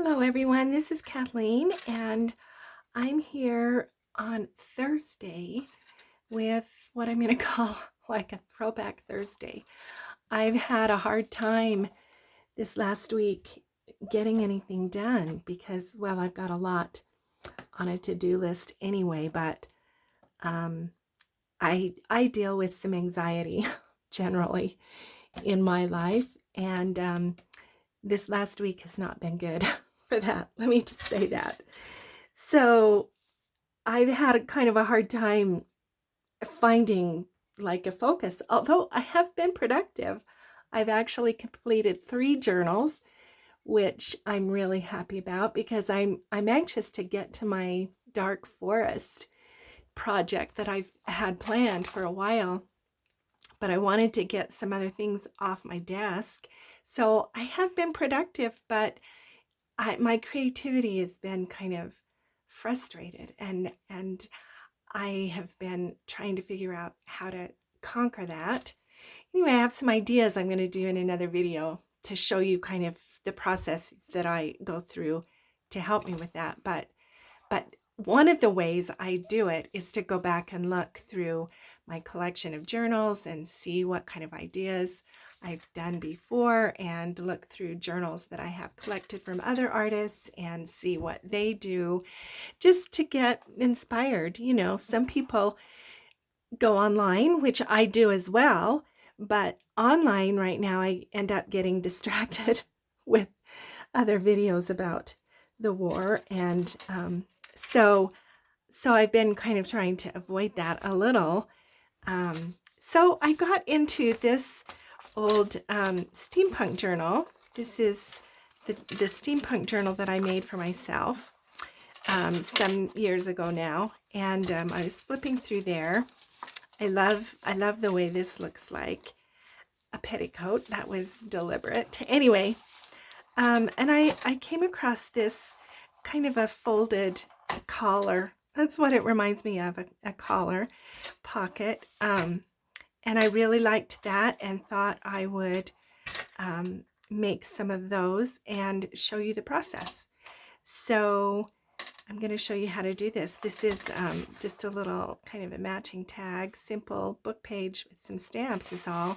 Hello, everyone. This is Kathleen, and I'm here on Thursday with what I'm going to call like a throwback Thursday. I've had a hard time this last week getting anything done because, well, I've got a lot on a to-do list anyway, but um, I deal with some anxiety generally in my life, and this last week has not been good for that. Let me just say that. So I've had a kind of a hard time finding like a focus, although I have been productive. I've actually completed 3 journals, which I'm really happy about because I'm anxious to get to my dark forest project that I've had planned for a while, but I wanted to get some other things off my desk. So I have been productive, but my creativity has been kind of frustrated, and I have been trying to figure out how to conquer that. Anyway, I have some ideas I'm going to do in another video to show you kind of the processes that I go through to help me with that. But one of the ways I do it is to go back and look through my collection of journals and see what kind of ideas I've done before, and look through journals that I have collected from other artists and see what they do just to get inspired. Some people go online, which I do as well, but online right now I end up getting distracted with other videos about the war, and so I've been kind of trying to avoid that a little. So I got into this old steampunk journal. This is the steampunk journal that I made for myself some years ago now, and I was flipping through there. I love the way this looks like a petticoat. That was deliberate. Anyway, and I came across this kind of a folded collar. That's what it reminds me of, a collar pocket. And I really liked that and thought I would make some of those and show you the process. So I'm going to show you how to do this. This is just a little kind of a matching tag, simple book page with some stamps is all,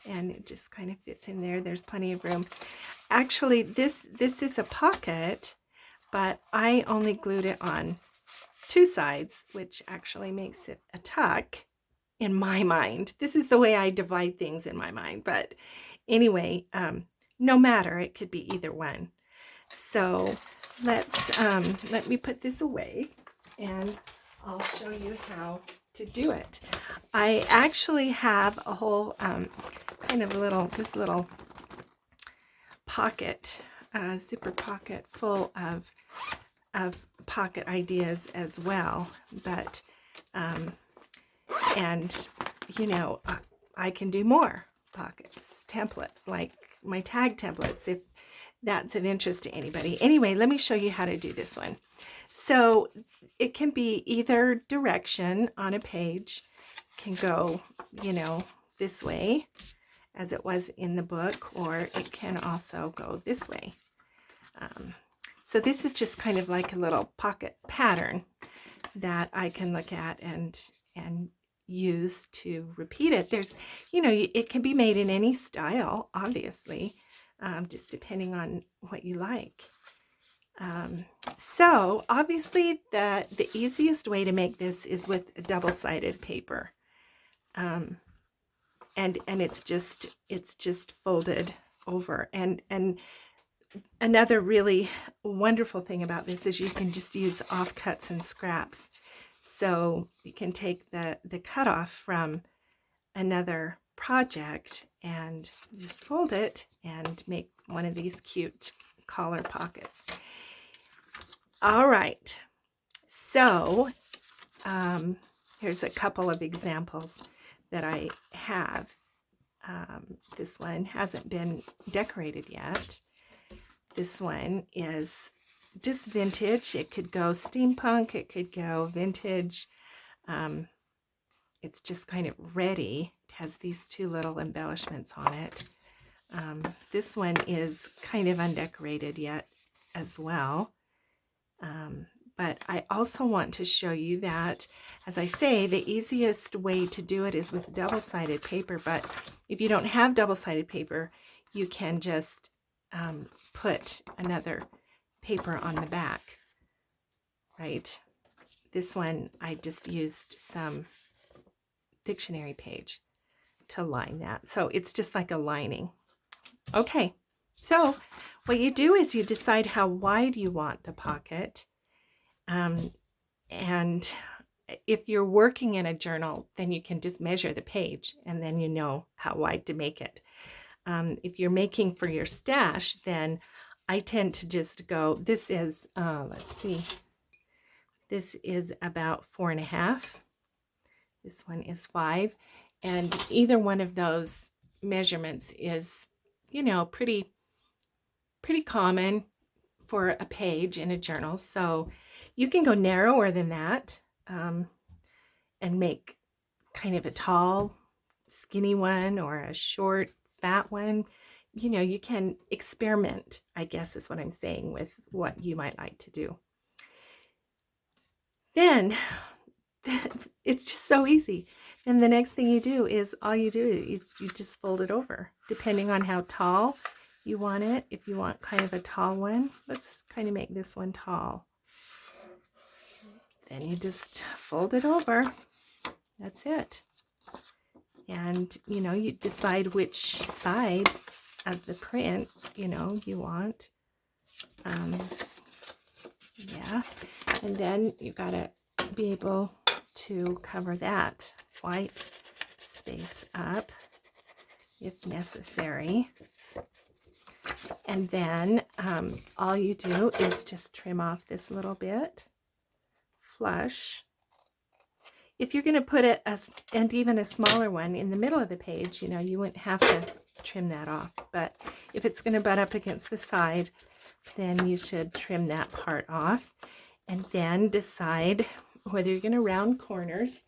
and it just kind of fits in there. There's plenty of room. Actually, this is a pocket, but I only glued it on 2 sides, which actually makes it a tuck in my mind. This is the way I divide things in my mind, but anyway, no matter, it could be either one. So let me put this away and I'll show you how to do it. I actually have a whole kind of this little pocket, zipper pocket full of pocket ideas as well, but and I can do more pockets, templates, like my tag templates, if that's of interest to anybody. Anyway, let me show you how to do this one. So it can be either direction on a page. It can go, this way as it was in the book, or it can also go this way. So this is just kind of like a little pocket pattern that I can look at and use to repeat it. There's, it can be made in any style, obviously, just depending on what you like. So obviously the easiest way to make this is with a double-sided paper. And it's just folded over. And another really wonderful thing about this is you can just use offcuts and scraps. So you can take the cutoff from another project and just fold it and make one of these cute collar pockets. All right, so here's a couple of examples that I have. This one hasn't been decorated yet. This one is just vintage. It could go steampunk, it could go vintage. It's just kind of ready. It has these 2 little embellishments on it. This one is kind of undecorated yet as well. But I also want to show you that, as I say, the easiest way to do it is with double-sided paper. But if you don't have double-sided paper, you can just put another paper on the back, right? This one, I just used some dictionary page to line that. So it's just like a lining. Okay, so what you do is you decide how wide you want the pocket. And if you're working in a journal, then you can just measure the page and then you know how wide to make it. If you're making for your stash, then I tend to just go, this is, let's see, this is about 4.5. This one is 5. And either one of those measurements is, you know, pretty common for a page in a journal. So you can go narrower than that and make kind of a tall, skinny one or a short, fat one. You know, you can experiment, I guess is what I'm saying, with what you might like to do. Then it's just so easy. Then the next thing you do is all you do is you just fold it over, depending on how tall you want it. If you want kind of a tall one, let's kind of make this one tall. Then you just fold it over. That's it. And, you know, you decide which side of the print, you know, you want. Yeah. And then you got to be able to cover that white space up if necessary. And then all you do is just trim off this little bit, flush. If you're going to put it, and even a smaller one in the middle of the page, you know, you wouldn't have to trim that off. But if it's going to butt up against the side, then you should trim that part off. And then decide whether you're going to round corners.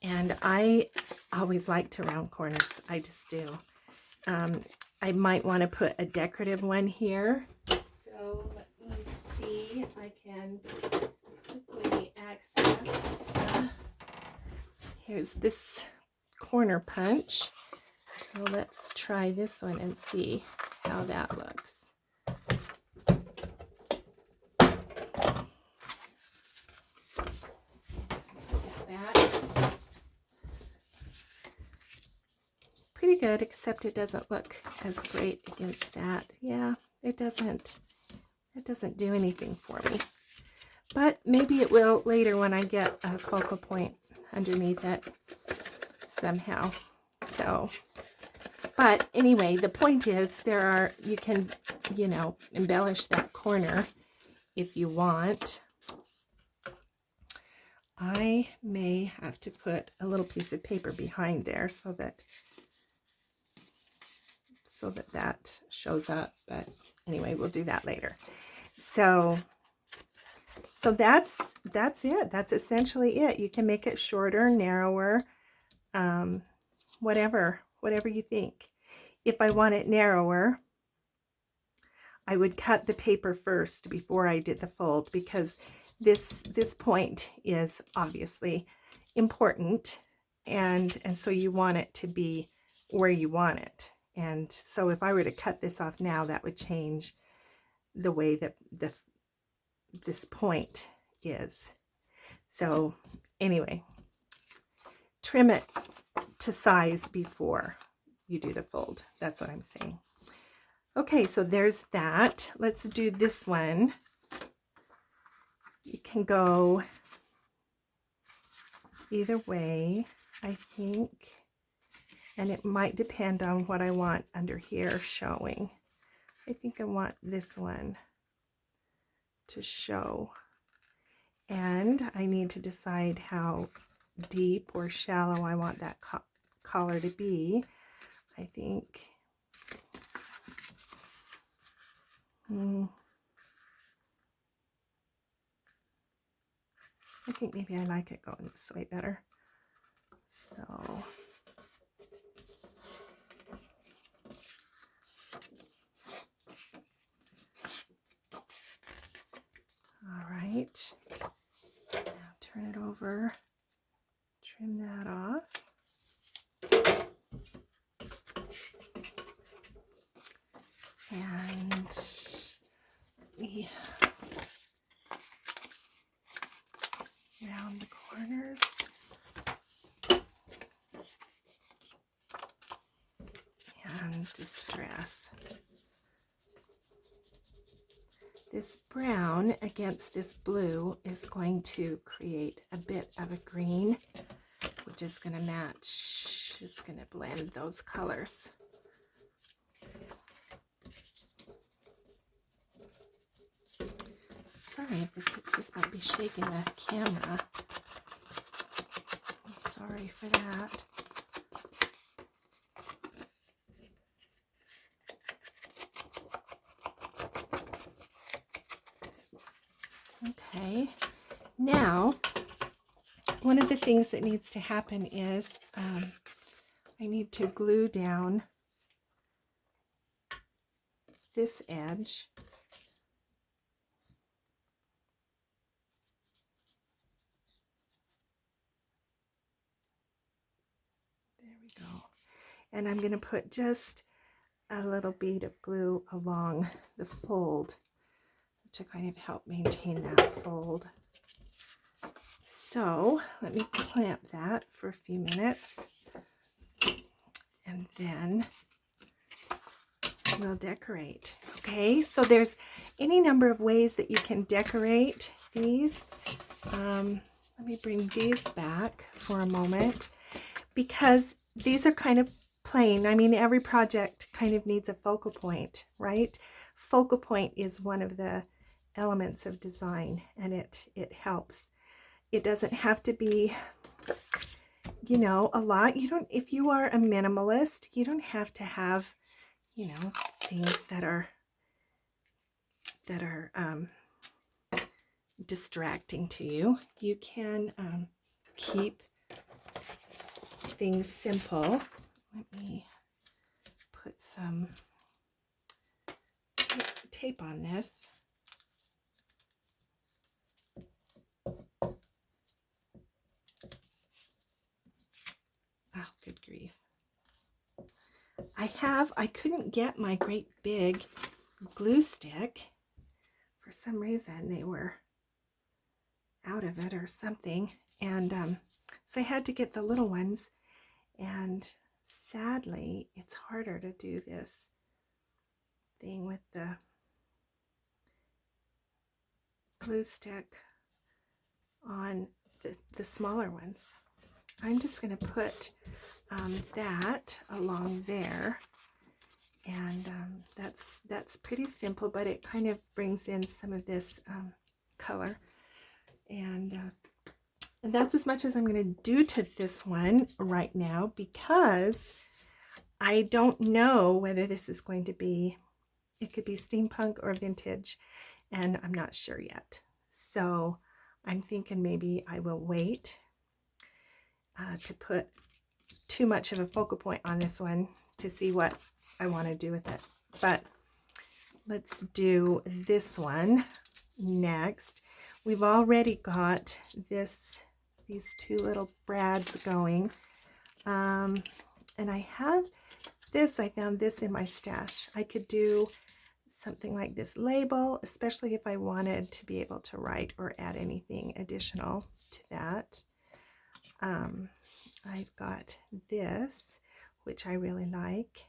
And I always like to round corners. I just do. I might want to put a decorative one here. So let me see if I can quickly access. Here's this corner punch. So let's try this one and see how that looks. Pretty good, except it doesn't look as great against that. Yeah, it doesn't do anything for me. But maybe it will later when I get a focal point underneath it somehow. So, but anyway, the point is you can, you know, embellish that corner if you want. I may have to put a little piece of paper behind there so that that shows up, but anyway, we'll do that later. So that's it. That's essentially it. You can make it shorter, narrower, whatever you think. If I want it narrower, I would cut the paper first before I did the fold, because this point is obviously important, and so you want it to be where you want it. And so if I were to cut this off now, that would change the way that this point is. So anyway, trim it to size before you do the fold. That's what I'm saying. Okay, so there's that. Let's do this one. You can go either way, I think. And it might depend on what I want under here showing. I think I want this one to show. And I need to decide how deep or shallow I want that collar to be. I think maybe I like it going this way better. So right. Now turn it over, trim that off. And we round the corners. And distress. This brown against this blue is going to create a bit of a green, which is going to match, it's going to blend those colors. Sorry if this might be shaking the camera. I'm sorry for that. Okay, now one of the things that needs to happen is I need to glue down this edge. There we go. And I'm going to put just a little bead of glue along the fold to kind of help maintain that fold. So let me clamp that for a few minutes, and then we'll decorate. Okay, so there's any number of ways that you can decorate these. Let me bring these back for a moment, because these are kind of plain. I mean, every project kind of needs a focal point, right? Focal point is one of the elements of design, and it helps. It doesn't have to be, you know, a lot. You don't, if you are a minimalist, you don't have to have, you know, things that are distracting to you. You can keep things simple. Let me put some tape on this. Oh, good grief. I couldn't get my great big glue stick. For some reason, they were out of it or something. And so I had to get the little ones. And sadly, it's harder to do this thing with the glue stick on the smaller ones. I'm just going to put that along there, and that's pretty simple, but it kind of brings in some of this color, and that's as much as I'm going to do to this one right now, because I don't know whether this is going to be, it could be steampunk or vintage, and I'm not sure yet. So I'm thinking maybe I will wait to put too much of a focal point on this one to see what I want to do with it. But let's do this one next. We've already got these two little brads going. And I have this, I found this in my stash. I could do something like this label, especially if I wanted to be able to write or add anything additional to that. I've got this, which I really like.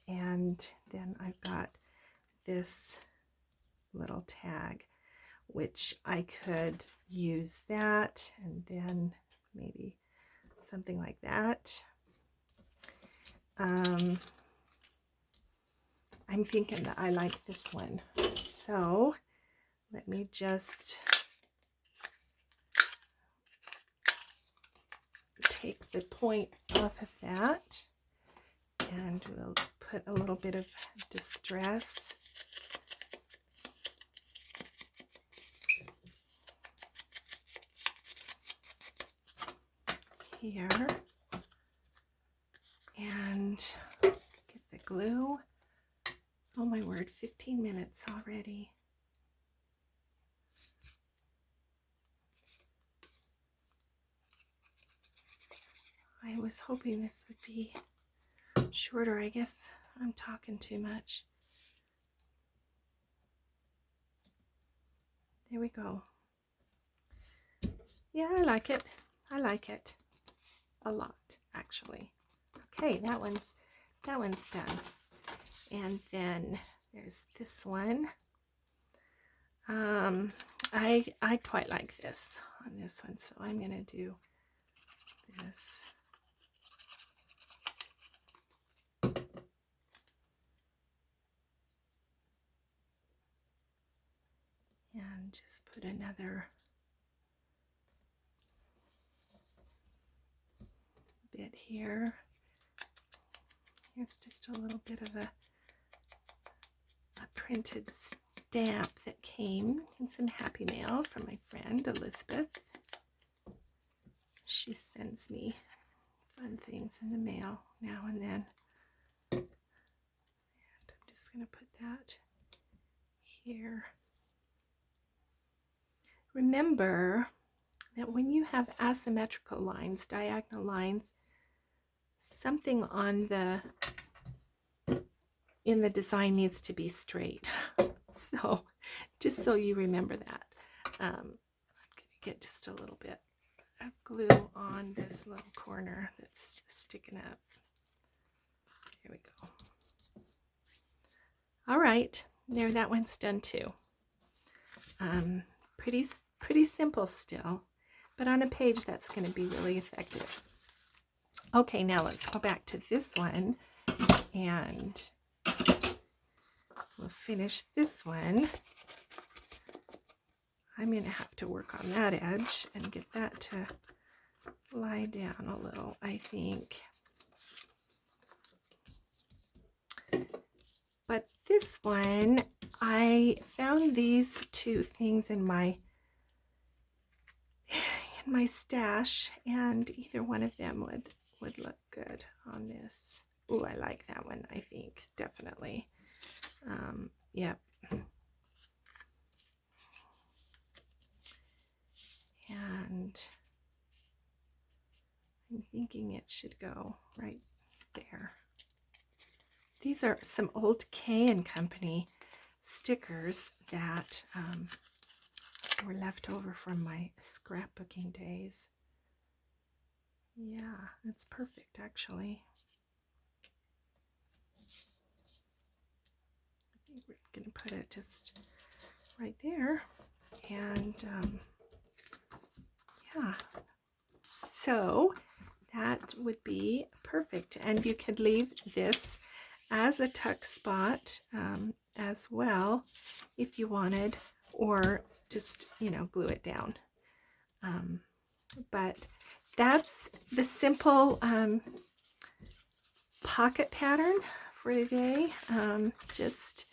And then I've got this little tag, which I could use that, and then maybe something like that. I'm thinking that I like this one. So let me just take the point off of that, and we'll put a little bit of distress here, and get the glue. Oh my word, 15 minutes already. I was hoping this would be shorter. I guess I'm talking too much. There we go. Yeah, I like it. I like it a lot, actually. Okay, that one's done. And then there's this one. I quite like this on this one, so I'm gonna do this. And just put another bit here. Here's just a little bit of a printed stamp that came in some Happy Mail from my friend Elizabeth. She sends me fun things in the mail now and then. And I'm just going to put that here. Remember that when you have asymmetrical lines, diagonal lines, something on in the design needs to be straight. So just so you remember that, I'm going to get just a little bit of glue on this little corner that's sticking up. Here we go. All right, there, that one's done too. Pretty simple still, but on a page that's going to be really effective. Okay, now let's go back to this one and we'll finish this one. I'm going to have to work on that edge and get that to lie down a little, I think. But this one, I found these two things in my stash, and either one of them would look good on this. Oh, I like that one, I think, definitely. Yep. And I'm thinking it should go right there. These are some old K & Company stickers that were left over from my scrapbooking days. Yeah, that's perfect, actually. I think we're going to put it just right there. And yeah, so that would be perfect. And you could leave this as a tuck spot as well if you wanted, or just, you know, glue it down. But that's the simple pocket pattern for today. Just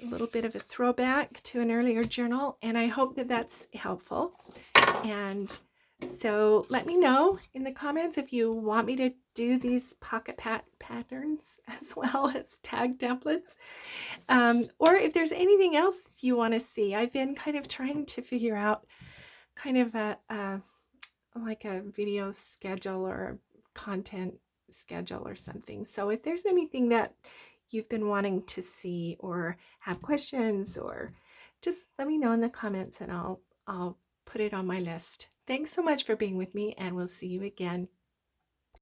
a little bit of a throwback to an earlier journal, and I hope that that's helpful. And so let me know in the comments if you want me to do these pocket patterns as well as tag templates, or if there's anything else you want to see. I've been kind of trying to figure out kind of like a video schedule or content schedule or something. So if there's anything that you've been wanting to see or have questions, or just let me know in the comments and I'll put it on my list. Thanks so much for being with me, and we'll see you again